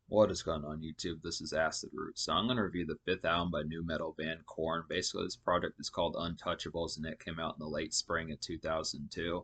What is going on YouTube? This is Acid Root. So I'm going to review the fifth album by new metal band Korn. Basically, this project is called Untouchables, and it came out in the late spring of 2002.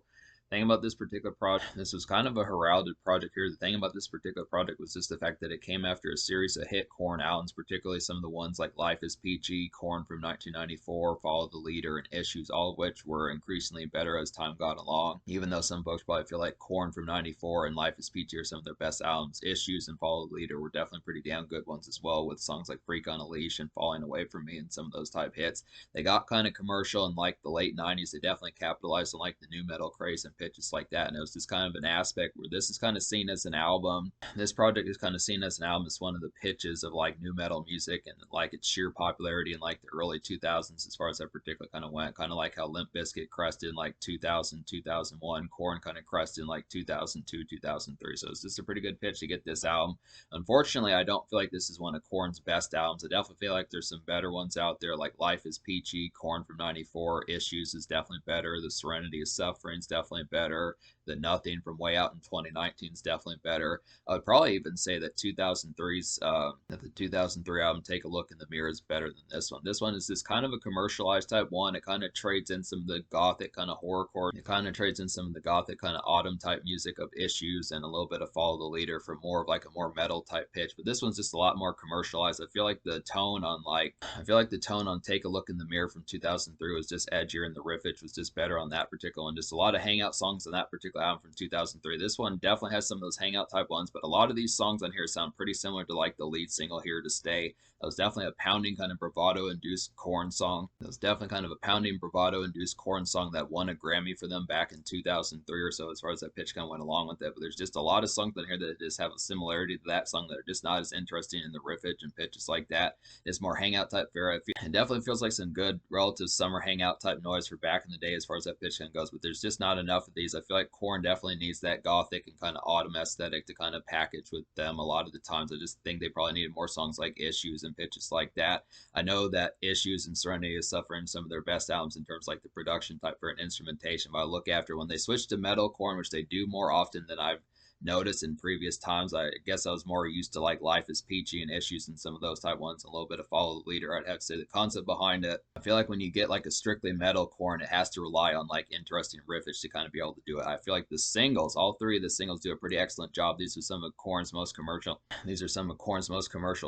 Thing about this particular project, this was kind of a heralded project here. The thing about this particular project was just the fact that it came after a series of hit Korn albums, particularly some of the ones like Life is Peachy, Korn from 1994, Follow the Leader, and Issues, all of which were increasingly better as time got along. Even though some folks probably feel like Korn from 94 and Life is Peachy are some of their best albums, Issues and Follow the Leader were definitely pretty damn good ones as well, with songs like Freak on a Leash and Falling Away from Me and some of those type hits. They got kind of commercial in like the late 90s. They definitely capitalized on like the new metal craze and pitches like that. And it was just kind of an aspect where this is kind of seen as an album. This project is kind of seen as an album as one of the pitches of like new metal music and like its sheer popularity in like the early 2000s as far as that particular kind of went. Kind of like how Limp Bizkit crested in like 2000, 2001. Korn kind of crested in like 2002, 2003. So it's just a pretty good pitch to get this album. Unfortunately, I don't feel like this is one of Korn's best albums. I definitely feel like there's some better ones out there, like Life is Peachy, Korn from 94, Issues is definitely better, The Serenity of Suffering is definitely better, The Nothing from Way Out in 2019 is definitely better. I would probably even say that 2003's that the 2003 album Take a Look in the Mirror is better than this one. This one is just kind of a commercialized type one. It kind of trades in some of the gothic kind of horrorcore. It kind of trades in some of the gothic kind of autumn type music of Issues and a little bit of Follow the Leader for more of like a more metal type pitch. But this one's just a lot more commercialized. I feel like the tone on Take a Look in the Mirror from 2003 was just edgier, and the riffage was just better on that particular one. Just a lot of hangout songs on that particular album from 2003. This one definitely has some of those hangout type ones, but a lot of these songs on here sound pretty similar to like the lead single Here to Stay. That was definitely a pounding kind of bravado induced Korn song. That was definitely kind of a pounding bravado induced Korn song that won a Grammy for them back in 2003 or so, as far as that pitch kind of went along with it. But there's just a lot of songs on here that just have a similarity to that song that are just not as interesting in the riffage and pitches like that. It's more hangout type fare. It definitely feels like some good relative summer hangout type noise for back in the day as far as that pitch kind of goes, but there's just not enough of these. I feel like Korn definitely needs that gothic and kind of autumn aesthetic to kind of package with them a lot of the times. I just think they probably needed more songs like Issues and pitches like that. I know that Issues and Serenity is suffering some of their best albums in terms of like the production type for an instrumentation, but I look after when they switch to metalcore, which they do more often than I've noticed in previous times. I guess I was more used to like Life is Peachy and Issues and some of those type ones, a little bit of Follow the Leader. I'd have to say the concept behind it, I feel like when you get like a strictly metal core and it has to rely on like interesting riffage to kind of be able to do it. I feel like the singles, all three of the singles do a pretty excellent job. These are some of Korn's most commercial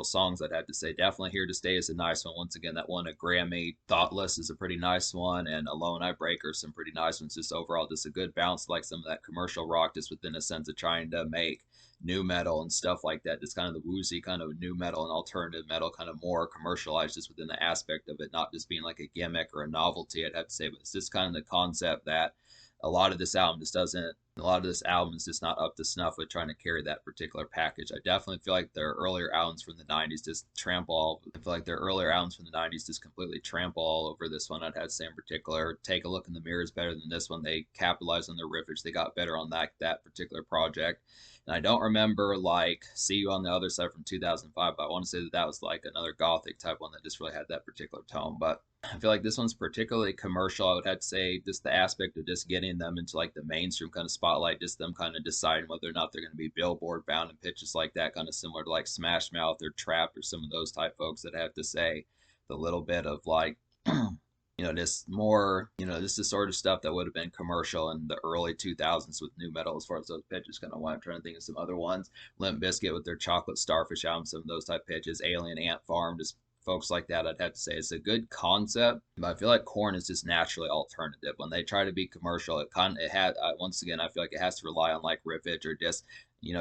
songs, I'd have to say. Definitely Here to Stay is a nice one. Once again, that won a Grammy. Thoughtless is a pretty nice one, and Alone I Break are some pretty nice ones. Just overall, just a good balance, like some of that commercial rock, just within a sense of trying to make new metal and stuff like that. Just kind of the woozy kind of new metal and alternative metal, kind of more commercialized, just within the aspect of it, not just being like a gimmick or a novelty, I'd have to say. But it's just kind of the concept that a lot of this album just doesn't a lot of this album is just not up to snuff with trying to carry that particular package. I definitely feel like their earlier albums from the 90s just trample all. I feel like their earlier albums from the 90s just completely trample all over this one. I'd have to say in particular, Take a Look in the Mirror is better than this one. They capitalized on their riffage. They got better on that particular project. And I don't remember like See You on the Other Side from 2005, but I want to say that was like another gothic type one that just really had that particular tone. But I feel like this one's particularly commercial. I would have to say just the aspect of just getting them into like the mainstream kind of spotlight, just them kind of deciding whether or not they're going to be Billboard bound and pitches like that, kind of similar to like Smash Mouth or Trapped or some of those type folks that have to say the little bit of like just more, this is sort of stuff that would have been commercial in the early 2000s with new metal as far as those pitches kind of went. I'm trying to think of some other ones. Limp Bizkit with their Chocolate Starfish album, some of those type pitches. Alien Ant Farm, just folks like that. I'd have to say it's a good concept, but I feel like Korn is just naturally alternative. When they try to be commercial, it had once again, I feel like it has to rely on like riffage or just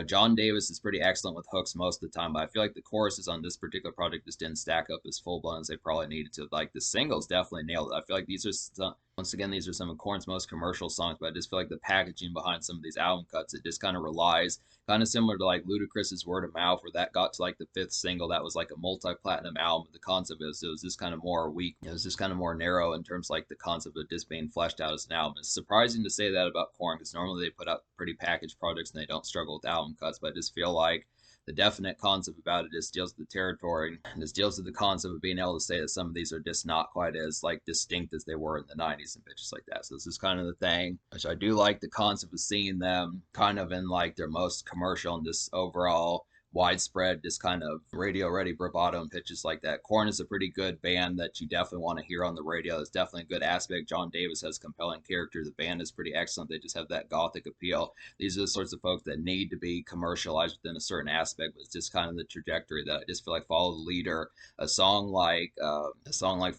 John Davis is pretty excellent with hooks most of the time, but I feel like the choruses on this particular project just didn't stack up as full blown as they probably needed to. Like the singles definitely nailed it. I feel like these are some of Korn's most commercial songs, but I just feel like the packaging behind some of these album cuts, it just kind of relies, kind of similar to like Ludacris's Word of Mouth, where that got to like the fifth single, that was like a multi-platinum album. The concept is it was just kind of more weak. It was just kind of more narrow in terms of like the concept of just being fleshed out as an album. It's surprising to say that about Korn because normally they put out pretty packaged projects and they don't struggle with album cuts, but I just feel like the definite concept about it just deals with the territory and just deals with the concept of being able to say that some of these are just not quite as like distinct as they were in the 90s and pitches like that. So this is kind of the thing, which I do like the concept of seeing them kind of in like their most commercial and just overall widespread, just kind of radio ready bravado and pitches like that. Korn is a pretty good band that you definitely want to hear on the radio. It's definitely a good aspect. John Davis has compelling character. The band is pretty excellent. They just have that gothic appeal. These are the sorts of folks that need to be commercialized within a certain aspect, but it's just kind of the trajectory that I just feel like Follow the Leader, a song like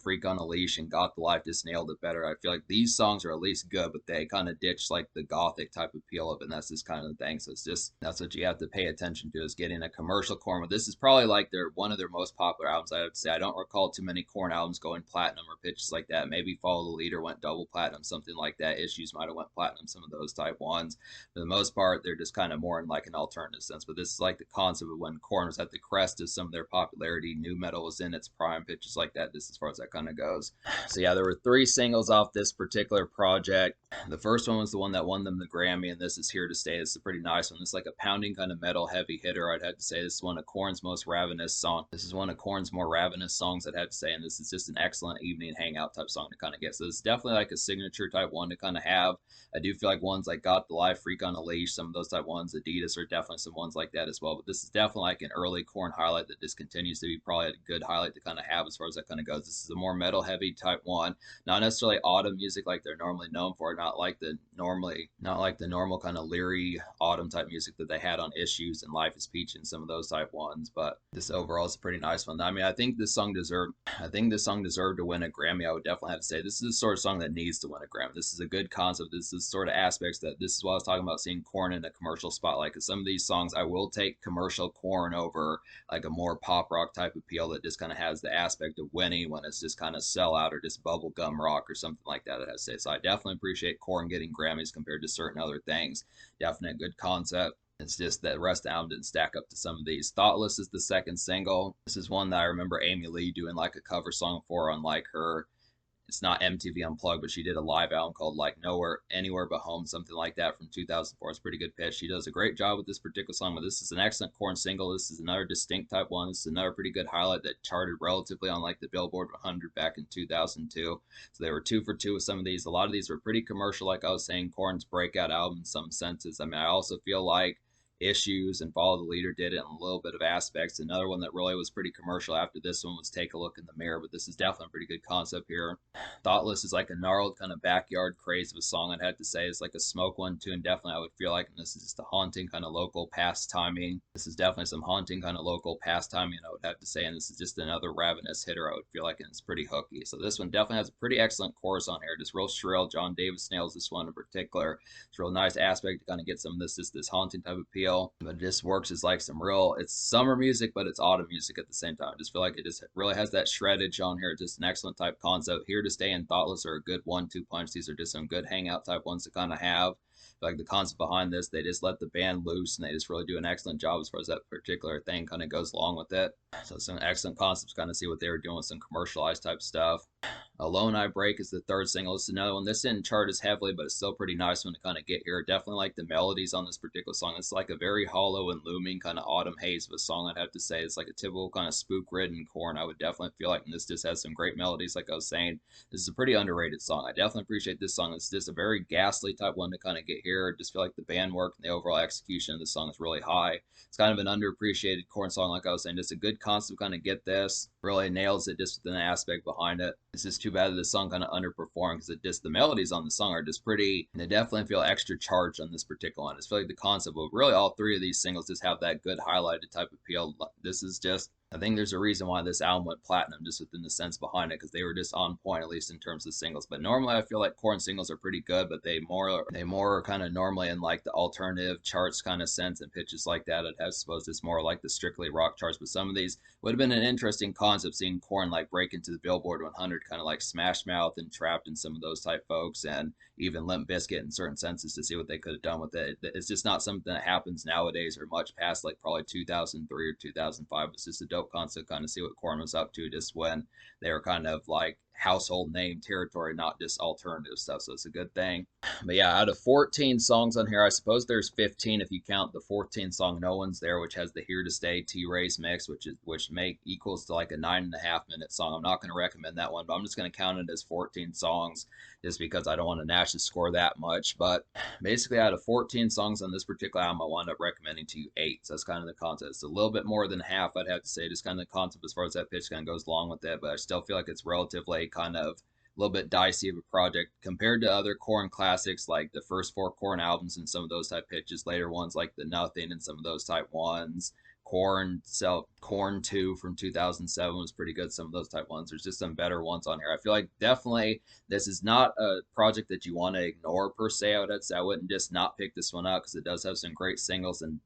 Freak on a Leash and Got the Life just nailed it better. I feel like these songs are at least good, but they kind of ditch like the gothic type appeal of it, and that's just kind of the thing. So it's just, that's what you have to pay attention to, is getting a commercial Korn. But this is probably like one of their most popular albums, I have to say. I don't recall too many Korn albums going platinum or pitches like that. Maybe Follow the Leader went double platinum, something like that. Issues might have went platinum, some of those type ones. For the most part, they're just kind of more in like an alternative sense. But this is like the concept of when Korn was at the crest of some of their popularity. Nu metal was in its prime, pitches like that, just as far as that kind of goes. So yeah, there were 3 singles off this particular project. The first one was the one that won them the Grammy, and this is Here to Stay. This is a pretty nice one. This is like a pounding kind of metal heavy hitter, I'd have to say. This is one of Korn's most ravenous songs. This is one of Korn's more ravenous songs, I'd have to say, and this is just an excellent evening hangout type song to kind of get. So it's definitely like a signature type one to kind of have. I do feel like ones like Got the Life, Freak on a Leash, some of those type ones, Adidas are definitely some ones like that as well. But this is definitely like an early Korn highlight that just continues to be probably a good highlight to kind of have as far as that kind of goes. This is a more metal heavy type one, not necessarily autumn music like they're normally known for, not like the normal kind of leery autumn type music that they had on Issues and Life is Peach and some of those type ones. But this overall is a pretty nice one. I mean, I think this song deserved to win a Grammy. I would definitely have to say this is the sort of song that needs to win a Grammy. This is a good concept. This is sort of aspects that, this is what I was talking about, seeing Korn in a commercial spotlight, because some of these songs I will take commercial Korn over like a more pop rock type appeal that just kind of has the aspect of winning when it's just kind of sellout or just bubblegum rock or something like that, I have to say. So I definitely appreciate Korn getting Grammys compared to certain other things. Definite good concept. It's just that the rest of the album didn't stack up to some of these. Thoughtless is the second single. This is one that I remember Amy Lee doing like a cover song for on like her, it's not MTV Unplugged, but she did a live album called like Nowhere, Anywhere But Home, something like that from 2004. It's a pretty good pitch. She does a great job with this particular song, but this is an excellent Korn single. This is another distinct type one. This is another pretty good highlight that charted relatively on like the Billboard 100 back in 2002. So they were 2 for 2 with some of these. A lot of these were pretty commercial, like I was saying, Korn's breakout album in some senses. I mean, I also feel like Issues and Follow the Leader did it in a little bit of aspects. Another one that really was pretty commercial after this one was Take a Look in the Mirror, but this is definitely a pretty good concept here. Thoughtless is like a gnarled kind of backyard craze of a song, I'd have to say. It's like a smoke one too, and definitely I would feel like, and this is just a haunting kind of local pastiming. This is definitely some haunting kind of local pastiming, I would have to say, and this is just another ravenous hitter, I would feel like, and it's pretty hooky. So this one definitely has a pretty excellent chorus on here, just real shrill. John Davis nails this one in particular. It's a real nice aspect to kind of get some of this haunting type of appeal, but it just works as like some real, it's summer music, but it's autumn music at the same time. I just feel like it just really has that shreddage on here. Just an excellent type concept. Here to Stay and Thoughtless are a good 1-2 punch. These are just some good hangout type ones to kind of have. Like the concept behind this, they just let the band loose and they just really do an excellent job as far as that particular thing kind of goes along with it. So some excellent concepts, kind of see what they were doing with some commercialized type stuff. Alone I Break is the third single. This is another one. This didn't chart as heavily, but it's still a pretty nice one to kind of get here. Definitely like the melodies on this particular song. It's like a very hollow and looming kind of autumn haze of a song, I'd have to say. It's like a typical kind of spook-ridden Korn, I would definitely feel like, and this just has some great melodies, like I was saying. This is a pretty underrated song. I definitely appreciate this song. It's just a very ghastly type one to kind of get here. I just feel like the band work and the overall execution of the song is really high. It's kind of an underappreciated Korn song, like I was saying. Just a good concept to kind of get this. Really nails it just with an aspect behind it. It's just too bad that this song kind of underperformed, because it just, the melodies on the song are just pretty, and they definitely feel extra charged on this particular one. It's feel like the concept of really all 3 of these singles just have that good highlighted type appeal. This is just, I think there's a reason why this album went platinum, just within the sense behind it, because they were just on point, at least in terms of singles. But normally I feel like Korn singles are pretty good, but they more kind of normally in like the alternative charts kind of sense and pitches like that. I'd have supposed it's more like the strictly rock charts, but some of these would have been an interesting concept, seeing Korn like break into the Billboard 100, kind of like Smash Mouth and Trapped and some of those type folks, and even Limp Bizkit in certain senses, to see what they could have done with it. It's just not something that happens nowadays or much past like probably 2003 or 2005. It's just a dope concept, kind of see what Korn was up to just when they were kind of like household name territory, not just alternative stuff. So it's a good thing. But yeah, out of 14 songs on here, I suppose there's 15 if you count the 14 song No One's There, which has the Here to Stay T-Race mix, which make equals to like a 9.5 minute song. I'm not going to recommend that one, but I'm just going to count it as 14 songs just because I don't want to Nash the score that much. But basically, out of 14 songs on this particular album, I wound up recommending to you 8. So that's kind of the concept. It's a little bit more than half, I'd have to say, just kind of the concept as far as that pitch kind of goes along with it. But I still feel like it's relatively kind of a little bit dicey of a project compared to other Korn classics like the first 4 Korn albums and some of those type pitches, later ones like the Nothing and some of those type ones. Korn 2 from 2007 was pretty good. Some of those type ones. There's just some better ones on here. I feel like definitely this is not a project that you want to ignore per se. I wouldn't just not pick this one up because it does have some great singles and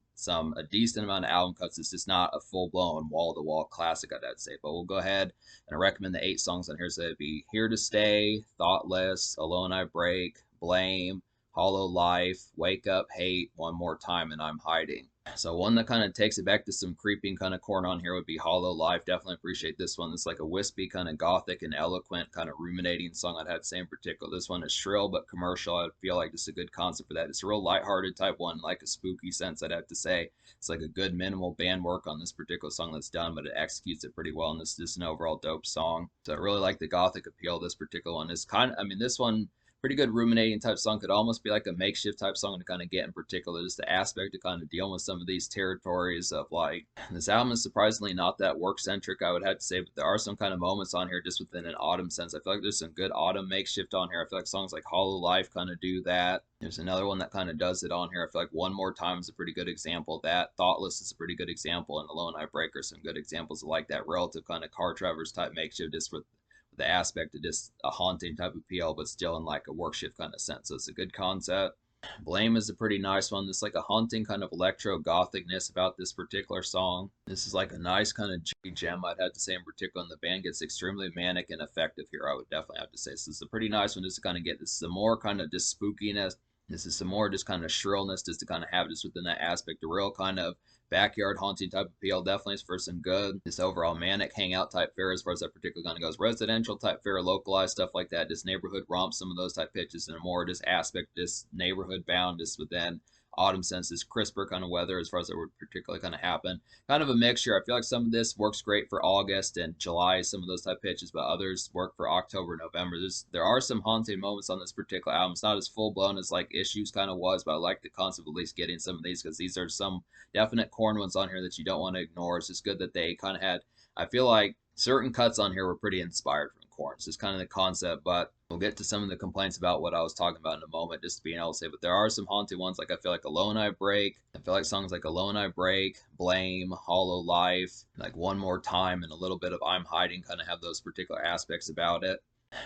a decent amount of album cuts. It's just not a full blown wall to wall classic, I'd say. But we'll go ahead and I recommend the 8 songs on here. So it'd be Here to Stay, Thoughtless, Alone I Break, Blame, Hollow Life, Wake Up, Hate, One More Time, and I'm Hiding. So one that kind of takes it back to some creeping kind of Korn on here would be Hollow Life. Definitely appreciate this one. It's like a wispy kind of gothic and eloquent kind of ruminating song I'd have to say in particular. This one is shrill but commercial. I feel like it's a good concept for that. It's a real lighthearted type one, like a spooky sense, I'd have to say. It's like a good minimal band work on this particular song that's done, but it executes it pretty well, and this is just an overall dope song. So I really like the gothic appeal of this particular one. It's kind of, I mean, this one pretty good ruminating type song, could almost be like a makeshift type song to kind of get in particular, just the aspect of kind of dealing with some of these territories of like, this album is surprisingly not that work centric, I would have to say, but there are some kind of moments on here just within an autumn sense. I feel like there's some good autumn makeshift on here. I feel like songs like Hollow Life kind of do that. There's another one that kind of does it on here. I feel like One More Time is a pretty good example of that. Thoughtless is a pretty good example, and Alone I Break are some good examples of like that relative kind of car traverse type makeshift, just with the aspect of just a haunting type appeal, but still in like a work shift kind of sense. So it's a good concept. Blame is a pretty nice one. There's like a haunting kind of electro gothicness about this particular song. This is like a nice kind of gem, I'd have to say in particular, and the band gets extremely manic and effective here, I would definitely have to say. So it's a pretty nice one just to kind of get this some more kind of just spookiness. This is some more just kind of shrillness just to kind of have just within that aspect, a real kind of backyard haunting type appeal. Definitely is for some good. This overall manic hangout type fare as far as that particular kind of goes. Residential type fare, localized stuff like that. Just neighborhood romps, some of those type pitches, and a more just aspect, just neighborhood bound, just within autumn senses, crisper kind of weather as far as that would particularly kind of happen. Kind of a mixture. I feel like some of this works great for August and July, some of those type pitches, but others work for October, November. There are some haunting moments on this particular album. It's not as full blown as like Issues kind of was, but I like the concept of at least getting some of these because these are some definite Korn ones on here that you don't want to ignore. It's just good that they kind of had, I feel like certain cuts on here were pretty inspired from Korn. It's just kind of the concept, but we'll get to some of the complaints about what I was talking about in a moment, just being able to say, but there are some haunted ones. Like I feel like Alone I Break. I feel like songs like Alone I Break, Blame, Hollow Life, like One More Time, and a little bit of I'm Hiding kind of have those particular aspects about it.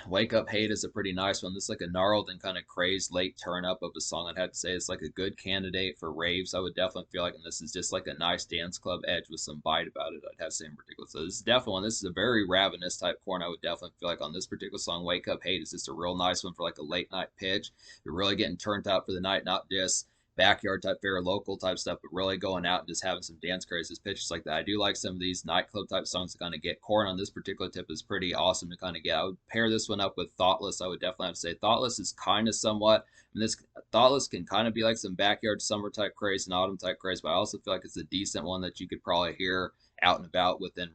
Wake Up Hate is a pretty nice one. This is like a gnarled and kind of crazed late turn up of a song. I'd have to say it's like a good candidate for raves. I would definitely feel like, and this is just like a nice dance club edge with some bite about it, I'd have to say in particular. So this is definitely one. This is a very ravenous type Korn. I would definitely feel like on this particular song, Wake Up Hate is just a real nice one for like a late night pitch. You're really getting turned out for the night, not just backyard type fare, local type stuff, but really going out and just having some dance crazes, pitches like that. I do like some of these nightclub type songs to kind of get. Korn on this particular tip is pretty awesome to kind of get. I would pair this one up with Thoughtless. I would definitely have to say Thoughtless is kind of somewhat, and this Thoughtless can kind of be like some backyard summer type craze and autumn type craze, but I also feel like it's a decent one that you could probably hear out and about within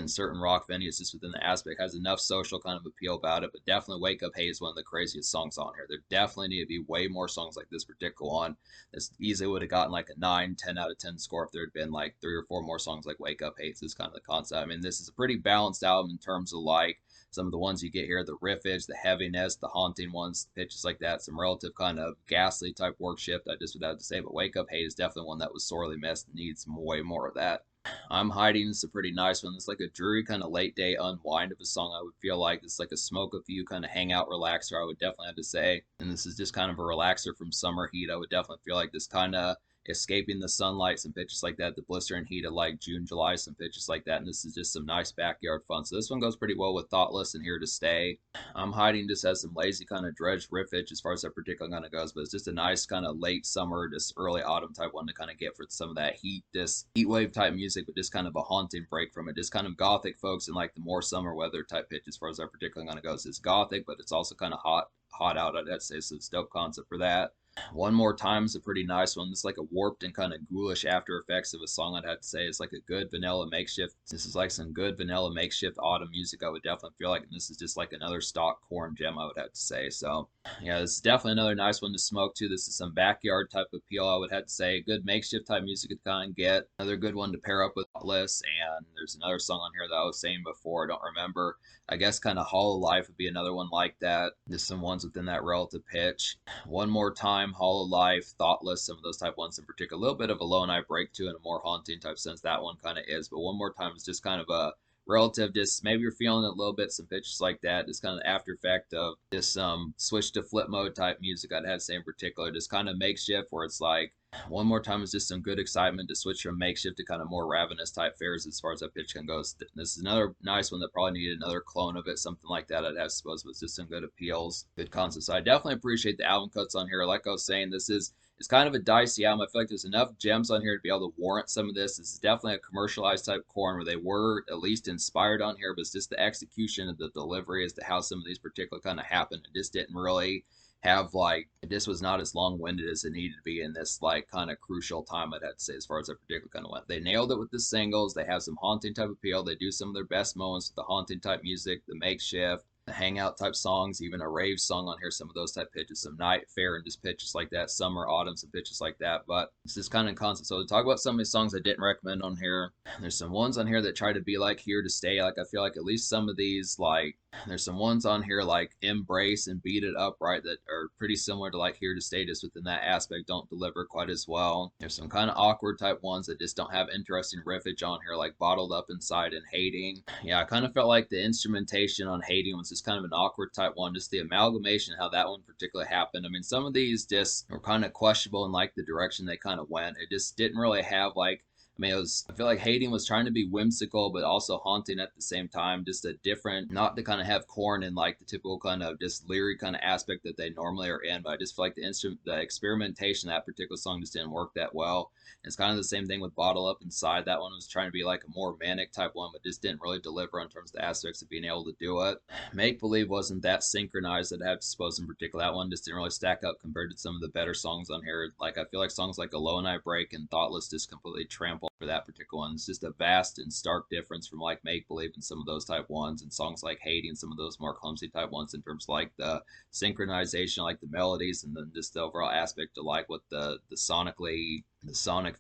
certain rock venues, just within the aspect, has enough social kind of appeal about it. But definitely Wake Up Hate is one of the craziest songs on here. There definitely need to be way more songs like this particular one. This easily would have gotten like a 9, 10 out of 10 score if there had been like 3 or 4 more songs like Wake Up Hate. So this is kind of the concept. I mean, this is a pretty balanced album in terms of like some of the ones you get here, the riffage, the heaviness, the haunting ones, pitches like that, some relative kind of ghastly type work shift, I just would have to say. But Wake Up Hate is definitely one that was sorely missed, needs way more of that. I'm Hiding is a pretty nice one. It's like a dreary kind of late day unwind of a song. I would feel like it's like a smoke a few kind of hangout relaxer, I would definitely have to say. And this is just kind of a relaxer from summer heat. I would definitely feel like this kind of escaping the sunlight, some pitches like that, the blistering heat of like June, July, some pitches like that, and this is just some nice backyard fun. So this one goes pretty well with Thoughtless and Here to Stay. Hiding just has some lazy kind of dredge riffage as far as that particular kind of goes, but it's just a nice kind of late summer, just early autumn type one to kind of get for some of that heat, this heat wave type music, but just kind of a haunting break from it. Just kind of gothic folks and like the more summer weather type pitch as far as that particular kind of goes. It's gothic, but it's also kind of hot out. I'd say so. It's a dope concept for that. One More Time is a pretty nice one. It's like a warped and kind of ghoulish after effects of a song, I'd have to say. It's like a good vanilla makeshift. This is like some good vanilla makeshift autumn music, I would definitely feel like. And this is just like another stock Korn gem, I would have to say. So, yeah, this is definitely another nice one to smoke to. This is some backyard type appeal, I would have to say. Good makeshift type music to kind of get. Another good one to pair up with Thoughtless. And there's another song on here that I was saying before. I don't remember. I guess kind of Hollow Life would be another one like that. Just some ones within that relative pitch. One More Time, Hollow Life, Thoughtless, some of those type ones in particular. A little bit of a low night break too in a more haunting type sense. That one kind of is. But One More Time is just kind of a relative, just maybe you're feeling it a little bit, some pitches like that. Just kind of the after effect of just some switch to flip mode type music, I'd have to say in particular. Just kind of makeshift where it's like One More Time is just some good excitement to switch from makeshift to kind of more ravenous type fares as far as that pitch can go. This is another nice one that probably needed another clone of it, something like that, I'd have to suppose, but it's just some good appeals, good concepts. So I definitely appreciate the album cuts on here. Like I was saying, it's kind of a dicey album. I feel like there's enough gems on here to be able to warrant some of this. This is definitely a commercialized type Korn where they were at least inspired on here, but it's just the execution of the delivery as to how some of these particular kind of happened. It just didn't really have like this was not as long-winded as it needed to be in this like kind of crucial time, I'd have to say, as far as that particular kind of went. They nailed it with the singles. They have some haunting type appeal. They do some of their best moments with the haunting type music, the makeshift, the hangout type songs, even a rave song on here, some of those type pitches, some night fair and just pitches like that, summer, autumn, some pitches like that. But it's this kind of concept. So to talk about some of these songs I didn't recommend on here, there's some ones on here that try to be like Here to Stay. Like I feel like at least some of these, like there's some ones on here like Embrace and Beat It Up, right, that are pretty similar to like Here to Stay, just within that aspect, don't deliver quite as well. There's some kind of awkward type ones that just don't have interesting riffage on here, like Bottled Up Inside and Hating. Yeah, I kind of felt like the instrumentation on Hating was just kind of an awkward type one, just the amalgamation how that one particularly happened. I mean, some of these just were kind of questionable in like the direction they kind of went. It just didn't really have like I feel like Hating was trying to be whimsical, but also haunting at the same time. Just a different, not to kind of have Korn in like the typical kind of just lyric kind of aspect that they normally are in. But I just feel like the experimentation of that particular song just didn't work that well. It's kind of the same thing with Bottle Up Inside. That one was trying to be like a more manic type one, but just didn't really deliver in terms of the aspects of being able to do it. Make Believe wasn't that synchronized, I'd have to suppose in particular. That one just didn't really stack up compared to some of the better songs on here. Like I feel like songs like A Low Night Break and Thoughtless just completely trample for that particular one. It's just a vast and stark difference from like Make Believe and some of those type ones, and songs like Hating, some of those more clumsy type ones in terms of like the synchronization, like the melodies, and then just the overall aspect to like what the sonic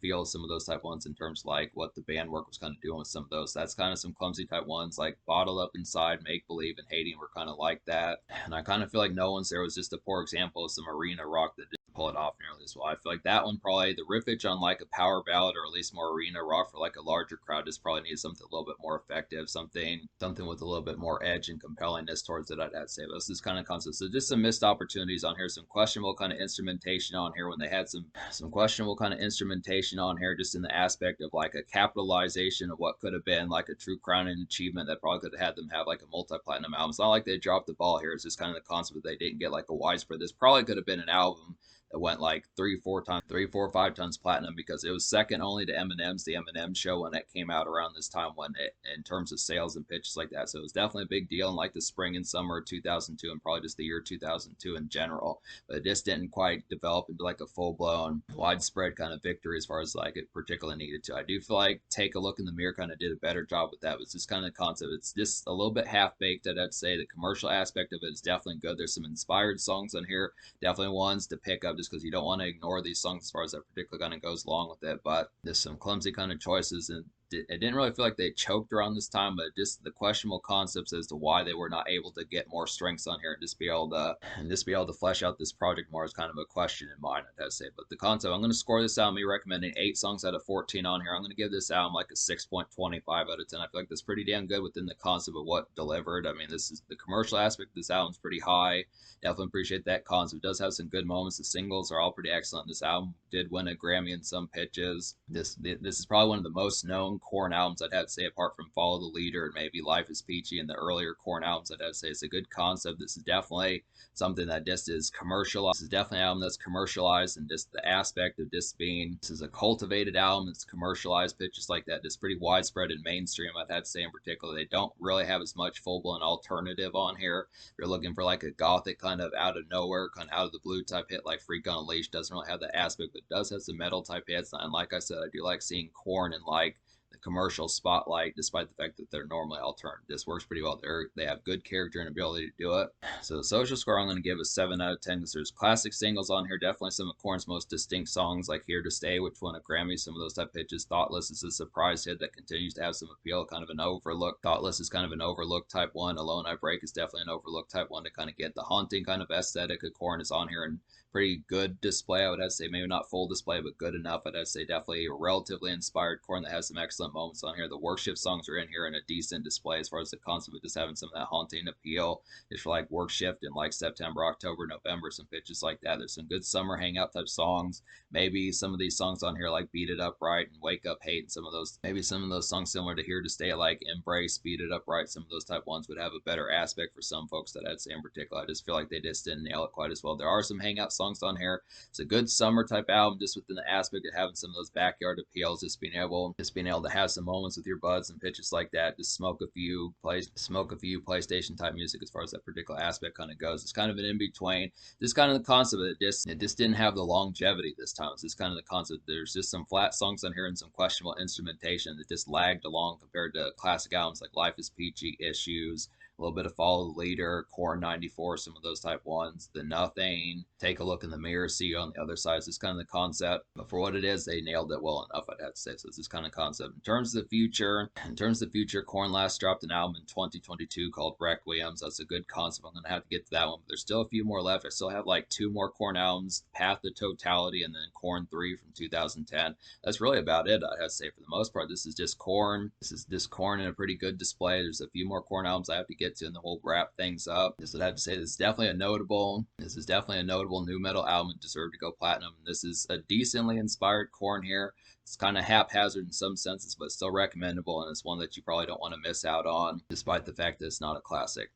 feel of some of those type ones in terms of like what the band work was kind of doing with some of those. That's kind of some clumsy type ones like Bottled Up Inside, Make Believe, and Hating were kind of like that. And I kind of feel like No One's There was just a poor example of some arena rock that didn't pull it off nearly as well. I feel like that one probably the riffage on like a power ballad or at least more arena rock for like a larger crowd just probably needs something a little bit more effective, something with a little bit more edge and compellingness towards it, I'd have to say. But this is kind of concept. So just some missed opportunities on here, some questionable kind of instrumentation on here when they had some questionable kind of instrumentation on here, just in the aspect of like a capitalization of what could have been like a true crowning achievement that probably could have had them have like a multi-platinum album. It's not like they dropped the ball here. It's just kind of the concept that they didn't get like a widespread. This probably could have been an album that went like 5 tons platinum, because it was second only to Eminem's The Eminem Show when it came out around this time, when it, in terms of sales and pitches like that. So it was definitely a big deal in like the spring and summer of 2002 and probably just the year 2002 in general. But it just didn't quite develop into like a full-blown widespread kind of victory as far as like it particularly needed to. I do feel like Take a Look in the Mirror kind of did a better job with that. It's just kind of concept. It's just a little bit half-baked, I'd say. The commercial aspect of it is definitely good. There's some inspired songs on here, definitely ones to pick up just because you don't want to ignore these songs as far as that particular kind of goes along with it. But there's some clumsy kind of choices and it didn't really feel like they choked around this time, but just the questionable concepts as to why they were not able to get more strengths on here and just be able to flesh out this project more is kind of a question in mind, I'd have to say. But the concept, I'm going to score this album, me recommending 8 songs out of 14 on here. I'm going to give this album like a 6.25 out of 10. I feel like that's pretty damn good within the concept of what delivered. I mean, this is the commercial aspect of this album's pretty high. Definitely appreciate that concept. It does have some good moments. The singles are all pretty excellent. This album did win a Grammy in some pitches. This is probably one of the most known Korn albums, I'd have to say, apart from Follow the Leader and maybe Life is Peachy and the earlier Korn albums. I'd have to say it's a good concept. This is definitely something that just is commercialized. This is definitely an album that's commercialized, and just the aspect of this being, this is a cultivated album. It's commercialized pitches like that. It's pretty widespread and mainstream, I'd have to say. In particular, they don't really have as much full-blown alternative on here. If you're looking for like a gothic kind of out of nowhere, kind of out of the blue type hit like Freak on a Leash, doesn't really have that aspect, but does have some metal type hits. And like I said, I do like seeing Korn in like the commercial spotlight, despite the fact that they're normally alternative. This works pretty well. They have good character and ability to do it. So the social score, I'm going to give a 7 out of 10 because there's classic singles on here. Definitely some of Korn's most distinct songs, like Here to Stay, which won a Grammy. Some of those type pitches. Thoughtless is a surprise hit that continues to have some appeal. Kind of an overlook. Thoughtless is kind of an overlooked type one. Alone I Break is definitely an overlooked type one to kind of get the haunting kind of aesthetic of Korn is on here, and pretty good display. I would have to say maybe not full display, but good enough. I'd have to say definitely a relatively inspired Korn that has some excellent moments on here. The Work Shift songs are in here in a decent display as far as the concept of just having some of that haunting appeal. Just for like Work Shift in like September, October, November, some pitches like that. There's some good summer hangout type songs. Maybe some of these songs on here like Beat It Up Right and Wake Up Hate, and maybe some of those songs similar to Here to Stay, like Embrace, Beat It Up Right, some of those type ones would have a better aspect for some folks that I'd say in particular. I just feel like they just didn't nail it quite as well. There are some hangout songs on here. It's a good summer type album, just within the aspect of having some of those backyard appeals, just being able to have some moments with your buds and pitches like that. Just smoke a few PlayStation type music as far as that particular aspect kind of goes. It's kind of an in between. This kind of the concept of it just didn't have the longevity this time. It's just kind of the concept. There's just some flat songs on here and some questionable instrumentation that just lagged along compared to classic albums like Life is Peachy, Issues, a little bit of Follow the Leader, Korn 94, some of those type ones. The Nothing, Take a Look in the Mirror, See You on the Other Side. Is kind of the concept. But for what it is, they nailed it well enough, I'd have to say. So it's this kind of concept. In terms of the future, Korn last dropped an album in 2022 called Requiems. That's a good concept. I'm going to have to get to that one. But there's still a few more left. I still have like 2 more Korn albums, Path to Totality, and then Korn 3 from 2010. That's really about it, I'd have to say, for the most part. This is just Korn. This is just Korn in a pretty good display. There's a few more Korn albums I have to get to, and then we'll wrap things up. So I'd have to say this is definitely a notable new metal album. It deserved to go platinum. This is a decently inspired Korn here. It's kind of haphazard in some senses, but still recommendable, and it's one that you probably don't want to miss out on, despite the fact that it's not a classic.